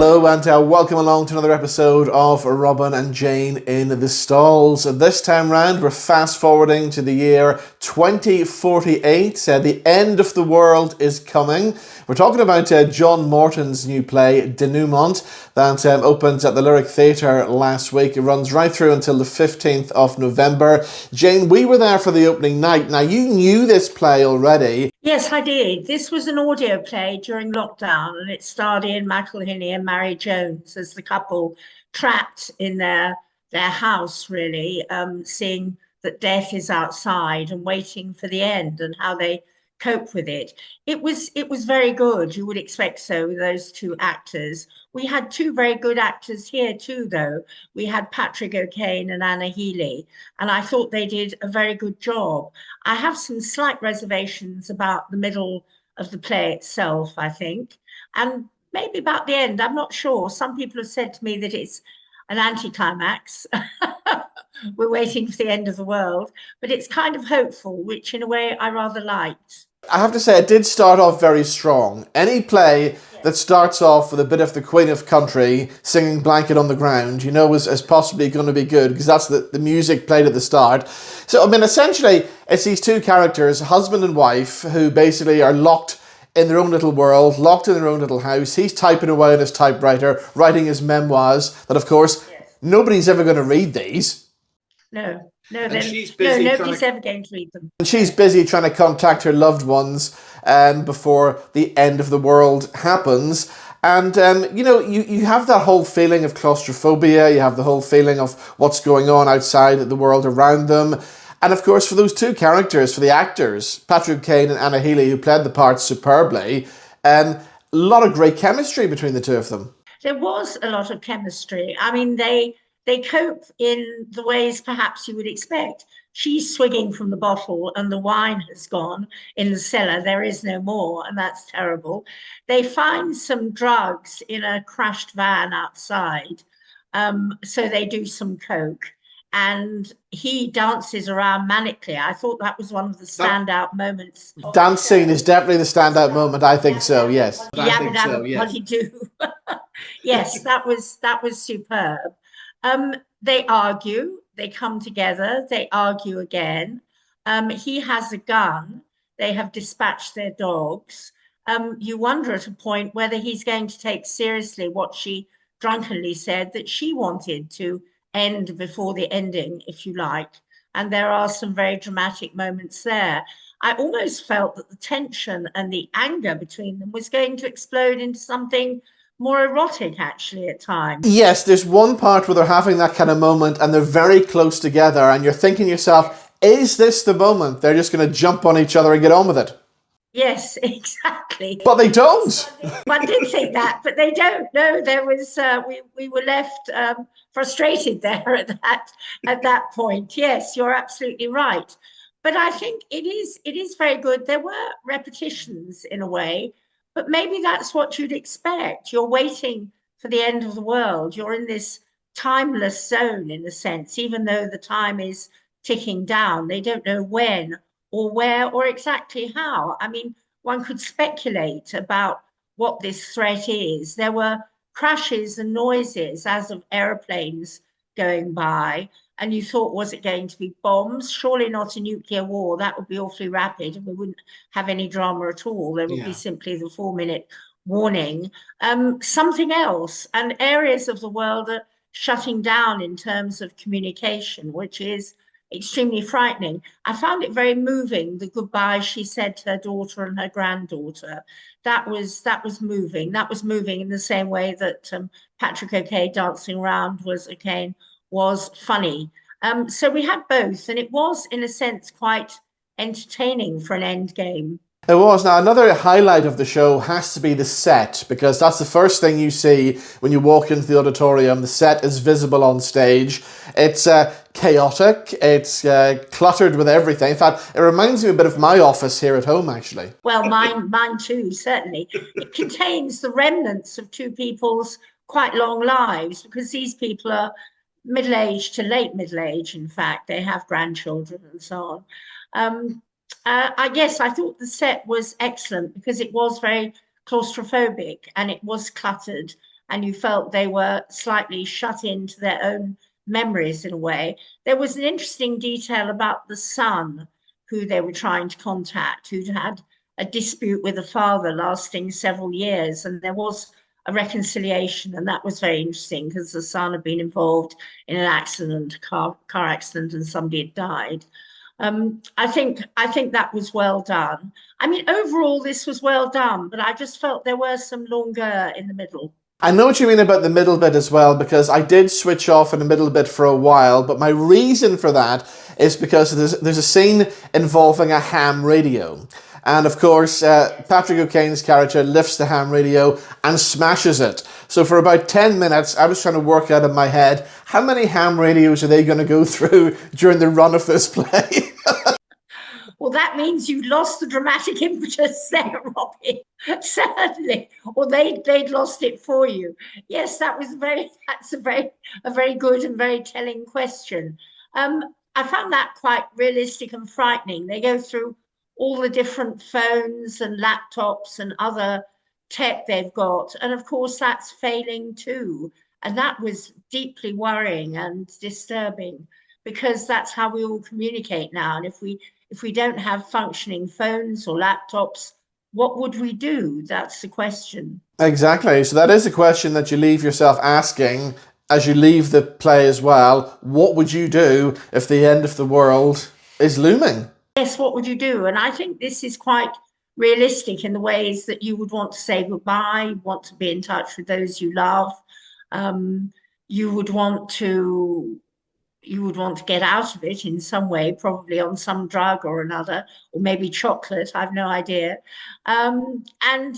Hello and welcome along to another episode of Robin and Jane in the Stalls. This time round we're fast forwarding to the year 2048. The end of the world is coming. We're talking about John Morton's new play Denouement that opened at the Lyric Theatre last week. It runs right through until the 15th of November. Jane, we were there for the opening night. Now you knew this play already. Yes, I did. This was an audio play during lockdown, and it starred Ian McElhinney and Mary Jones as the couple trapped in their house, really, seeing that death is outside and waiting for the end and how they cope with it. It was very good. You would expect so with those two actors. We had two very good actors here too, though. We had Patrick O'Kane and Anna Healy, and I thought they did a very good job. I have some slight reservations about the middle of the play itself, I think, and maybe about the end. I'm not sure. Some people have said to me that it's an anticlimax. We're waiting for the end of the world, but it's kind of hopeful, which in a way I rather liked. I have to say, it did start off very strong. Any play that starts off with a bit of the Queen of Country singing Blanket on the Ground, you know, is possibly going to be good, because that's the music played at the start. So, I mean, essentially, it's these two characters, husband and wife, who basically are locked in their own little world, locked in their own little house. He's typing away on his typewriter, writing his memoirs, that, of course, nobody's ever going to read these. No, nobody's ever going to read them. And she's busy trying to contact her loved ones before the end of the world happens. And, you have that whole feeling of claustrophobia. You have the whole feeling of what's going on outside the world around them. And, of course, for those two characters, for the actors, Patrick Kane and Anna Healy, who played the parts superbly, a lot of great chemistry between the two of them. There was a lot of chemistry. I mean, they cope in the ways perhaps you would expect. She's swigging from the bottle and the wine has gone in the cellar. There is no more, and that's terrible. They find some drugs in a crashed van outside, so they do some coke. And he dances around manically. I thought that was one of the standout moments. Dancing is definitely the standout moment. I think so, yes. Yabba dabba do. Yes, that was superb. They argue, they come together, they argue again. He has a gun, they have dispatched their dogs. You wonder at a point whether he's going to take seriously what she drunkenly said that she wanted to end before the ending, if you like. And there are some very dramatic moments there. I almost felt that the tension and the anger between them was going to explode into something more erotic, actually, at times. Yes, there's one part where they're having that kind of moment and they're very close together and you're thinking to yourself, is this the moment they're just going to jump on each other and get on with it? Yes, exactly. But they don't. One did think that, but they don't. No, there was we were left frustrated there at that point. Yes, you're absolutely right. But I think it is very good. There were repetitions in a way, but maybe that's what you'd expect. You're waiting for the end of the world. You're in this timeless zone, in a sense, even though the time is ticking down. They don't know when or where or exactly how. I mean, one could speculate about what this threat is. There were crashes and noises as of aeroplanes going by, and you thought, was it going to be bombs? Surely not a nuclear war. That would be awfully rapid, and we wouldn't have any drama at all. There would be simply the 4-minute warning. Something else, and areas of the world are shutting down in terms of communication, which is extremely frightening. I found it very moving, the goodbye she said to her daughter and her granddaughter. That was moving. That was moving in the same way that Patrick O'Kane dancing around was funny. So we had both, and it was, in a sense, quite entertaining for an end game. It was. Now, another highlight of the show has to be the set, because that's the first thing you see when you walk into the auditorium. The set is visible on stage. It's chaotic. It's cluttered with everything. In fact, it reminds me a bit of my office here at home, actually. Well, mine too, certainly. It contains the remnants of two people's quite long lives, because these people are middle-aged to late middle-age, in fact. They have grandchildren and so on. I guess I thought the set was excellent because it was very claustrophobic and it was cluttered and you felt they were slightly shut into their own memories in a way. There was an interesting detail about the son who they were trying to contact, who'd had a dispute with the father lasting several years, and there was a reconciliation, and that was very interesting because the son had been involved in an accident, car accident, and somebody had died. I think that was well done. I mean, overall, this was well done, but I just felt there were some longueur in the middle. I know what you mean about the middle bit as well, because I did switch off in the middle bit for a while, but my reason for that is because there's a scene involving a ham radio. And of course, Patrick O'Kane's character lifts the ham radio and smashes it. So for about 10 minutes, I was trying to work out in my head, how many ham radios are they going to go through during the run of this play? Well, that means you lost the dramatic impetus there, Robbie. Certainly, or they'd lost it for you. Yes, that's a very good and very telling question. I found that quite realistic and frightening. They go through all the different phones and laptops and other tech they've got, and of course that's failing too. And that was deeply worrying and disturbing, because that's how we all communicate now. And if we don't have functioning phones or laptops, what would we do? That's the question. Exactly. So that is a question that you leave yourself asking as you leave the play as well. What would you do if the end of the world is looming? Yes, what would you do? And I think this is quite realistic in the ways that you would want to say goodbye, want to be in touch with those you love. You would want to get out of it in some way, probably on some drug or another, or maybe chocolate, I've no idea. And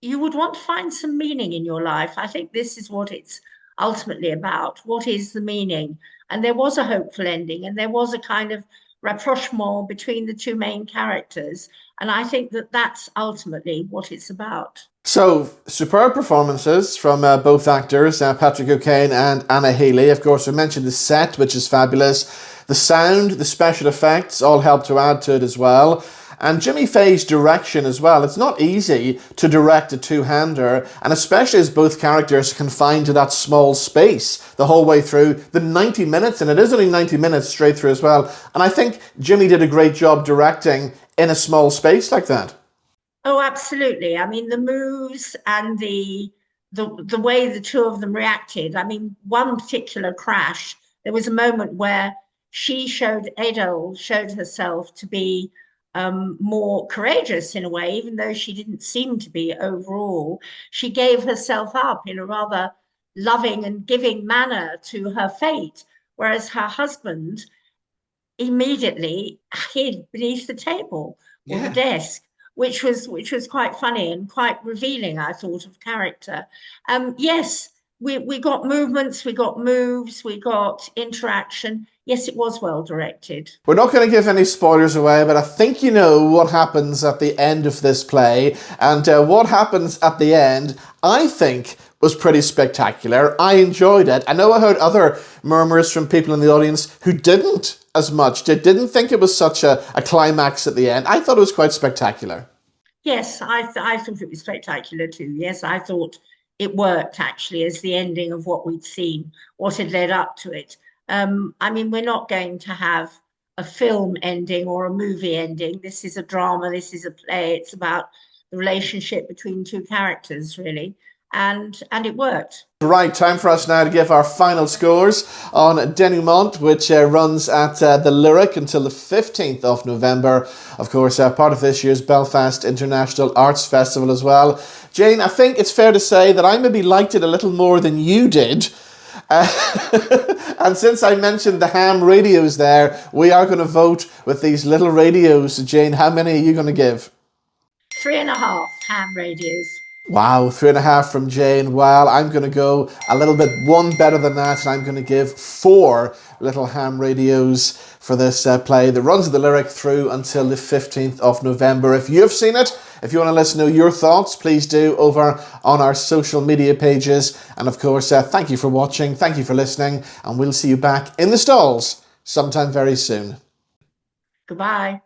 you would want to find some meaning in your life. I think this is what it's ultimately about. What is the meaning? And there was a hopeful ending, and there was a kind of rapprochement between the two main characters. And I think that that's ultimately what it's about. So, superb performances from both actors, Patrick O'Kane and Anna Healy. Of course, we mentioned the set, which is fabulous. The sound, the special effects all help to add to it as well. And Jimmy Faye's direction as well. It's not easy to direct a two-hander, and especially as both characters are confined to that small space the whole way through the 90 minutes, and it is only 90 minutes straight through as well. And I think Jimmy did a great job directing in a small space like that. Oh, absolutely. I mean, the moves and the way the two of them reacted. I mean, one particular crash, there was a moment where Edel showed herself to be more courageous in a way, even though she didn't seem to be overall. She gave herself up in a rather loving and giving manner to her fate, whereas her husband immediately hid beneath the table or the desk, which was quite funny and quite revealing, I thought, of character. Yes, we got movements, we got moves, we got interaction. Yes, it was well directed. We're not going to give any spoilers away, but I think you know what happens at the end of this play. And what happens at the end, I think, was pretty spectacular. I enjoyed it. I know I heard other murmurs from people in the audience who didn't as much. They didn't think it was such a climax at the end. I thought it was quite spectacular. Yes, I thought it was spectacular too. Yes, I thought it worked actually as the ending of what we'd seen, what had led up to it. I mean, we're not going to have a film ending or a movie ending. This is a drama, this is a play. It's about the relationship between two characters, really. And it worked. Right, time for us now to give our final scores on Denouement, which runs at the Lyric until the 15th of November. Of course, part of this year's Belfast International Arts Festival as well. Jane, I think it's fair to say that I maybe liked it a little more than you did. And since I mentioned the ham radios there, we are going to vote with these little radios. Jane, how many are you going to give? 3.5 ham radios. Wow, 3.5 from Jane. Well, I'm going to go a little bit one better than that, and I'm going to give 4 little ham radios for this play that runs at the Lyric through until the 15th of November. If you've seen it, if you want to let us know your thoughts, please do over on our social media pages. And of course, thank you for watching, thank you for listening, and we'll see you back in the stalls sometime very soon. Goodbye.